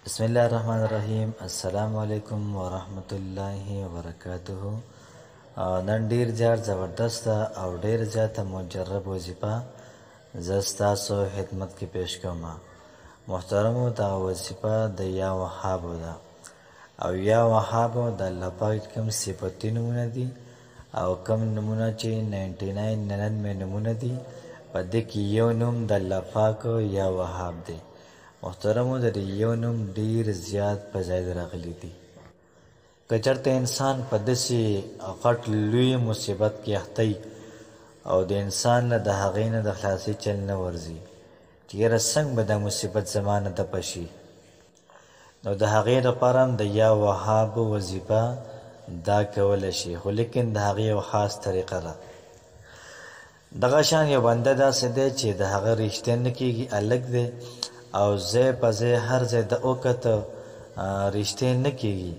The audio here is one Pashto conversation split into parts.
बिस्मिल्लाहिर्रहमानिर्रहीम अस्सलामु अलैकुम वरहमतुल्लाहि वबरकातुहु। नन ډیر زیات زبردست او ډیر زیاته مجرب وظیفه زستاسو خدمت کې پیش کوم. محترمو دا وظیفه د یا وهابو ده او یا وهابو د الله پاک کوم صفاتونه دي او کوم نمونه چې 99 نمونه دي په دې کې یو نوم د الله پاک یا وهاب دی. محترمو د یو نوم ډیر زیات په ځای راغلي دي. که چېرته انسان په داسې غټ لوی مصیبت کې اختی او د انسان له د هغې نه د خلاصي چل نه ورځي چې یاره څنګه به دا مصیبت زما نه دفع شي، نو د هغې دپاره هم د یا وهاب وظیفه دا کولی شي، خو لیکن د هغې یو خاص طریقه ده. دغه شان یو بنده داسې دی چې د هغه رښتیا نه کېږي، هلک دی او ځای په ځای هر ځای د وکته رښتیا نه کېږي،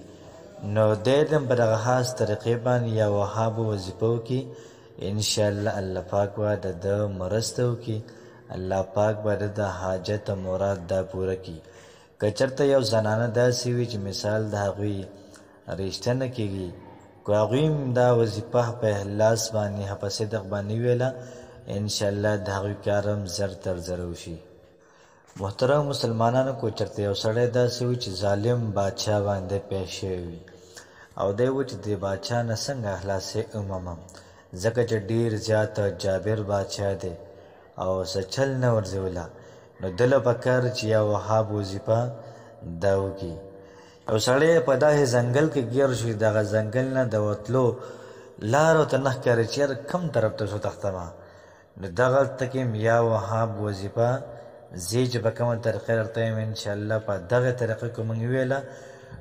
نو دی هم په دغه خاص طریقې باندې یا وهابو وظیفه وکړي. انشاءالله الله پاک به د ده مرسته وکړي، الله پاک به د ده حاجت او مراد دا پوره کړي. که چېرته یو زنانه داسې وي چې مثال د هغوی رښتیا نه کېږي، که هغوی هم دا وظیفه په اخلاص باندې په صدق باندې ویله، انشاءالله د هغوی کار هم زر تر زر وشي. محترم مسلمانانو، کو چېرته یو سړی داسې وي چې ظالم بادشاه باندې پیښ شوی وي او دی و چې د بادشاه نه څنګه اخلاصې ومومم، ځکه چې ډېر زیات جابر بادشاه دی او څه چل نه ورځوله، نو ده له پکار چې یا وهاب وظیفه دا وکړي. یو سړی په داسې ځنګل کې ګیر شو، دغه ځنګل نه د وتلو لار ورته نه ښکاري چې یاره کوم طرف ته شو تښتمه، نو دغلته کې یا وهاب وظیفه زی چې په کومه طریقه درته یم انشاءالله په دغه طریقه که موږ ویله،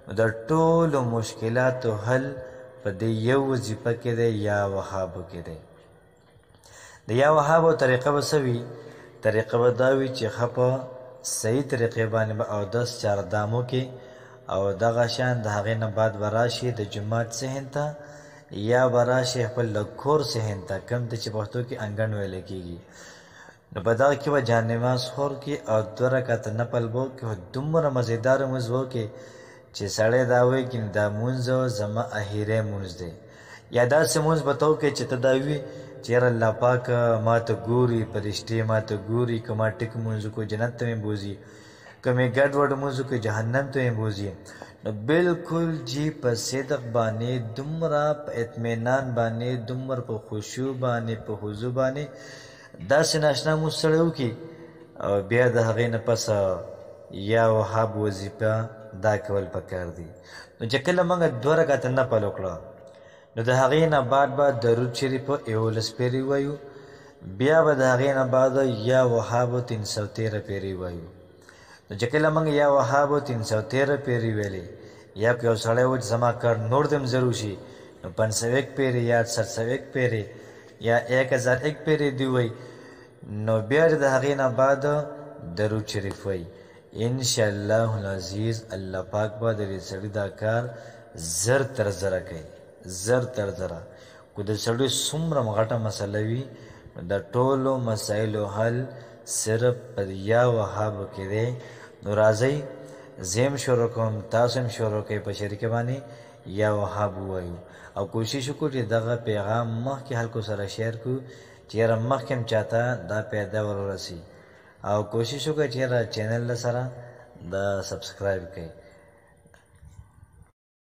نو د ټولو مشکلاتو حل په دې یو وظیفه کې دی، یا وهابو کې دی. د یا وهابو طریقه به څه وي؟ طریقه به دا وي چې ښه په صحیح طریقې باندې به اودس چاردام وکړي او دغه شان د هغې نه بعد به راشي د جومات صحن ته یا به راشي خپل د کور صحن ته، کوم ته چې پښتو کې انګڼ ویلی کېږي، نو په دغه کې به جانماز خور کړي او 2 رکعته نفل به وکړي. خو دومره مزیدار مونځ به وکړي چې سړی دا وایي چې دا مونځ زما اخري مونځ دی، یا داسې مونځ به ته وکړې چې ته دا وي چې یاره الله پاک ما ته ګوري، فرشتې ما ته ګوري، که ما ټیک مونځ وکړو جنت ته مې بوځي، که مې ګډ وډ مونځ وکړو جهنم ته مې بوځي. نو بالکل جی په صدق باندې، دومره په اطمینان باندې، دومره په خشوع باندې، په حضور باندې داسې ناشنا مونځ سړی وکړي او بیا د هغې نه پس یا وهاب وظیفه دا کول پکار دي. نو چې کله موږ 2 رکعته نفل وکړه، نو د هغې نه بعد به درود شریف 11 پیرې وایو، بیا به د هغې نه بعد یا وهاب 313 پیرې وایو. نو چې کله موږ یا وهاب 313 پیرې ویلې، یا که یو سړی و چې زما کار نور دم ضرور شي، نو 501 پیرې یا 701 پیرې یا 1001 پیرې دی وی، نو بیا د هغې نه بعد درود شریف وی. انشاءالله العزیز الله پاک به د دې سړي دا کار زر تر زره کوي، زر تر زره. که د سړي څومره غټه مسله وي، د ټولو مسایلو حل صرف په یا وهابو کې دی. نو راځئ زه هم شروع کوم، تاسو هم شروع کوئ، په شریکه باندې یا وهاب ووایو او کوشش وکړو چې دغه پیغام مخکې خلکو سره شیر کړو چې یاره مخکې هم چاته دا پیدا ورورسي، او کوشش وکړئ چې یاره چینل سره دا سبسکرایب کړئ.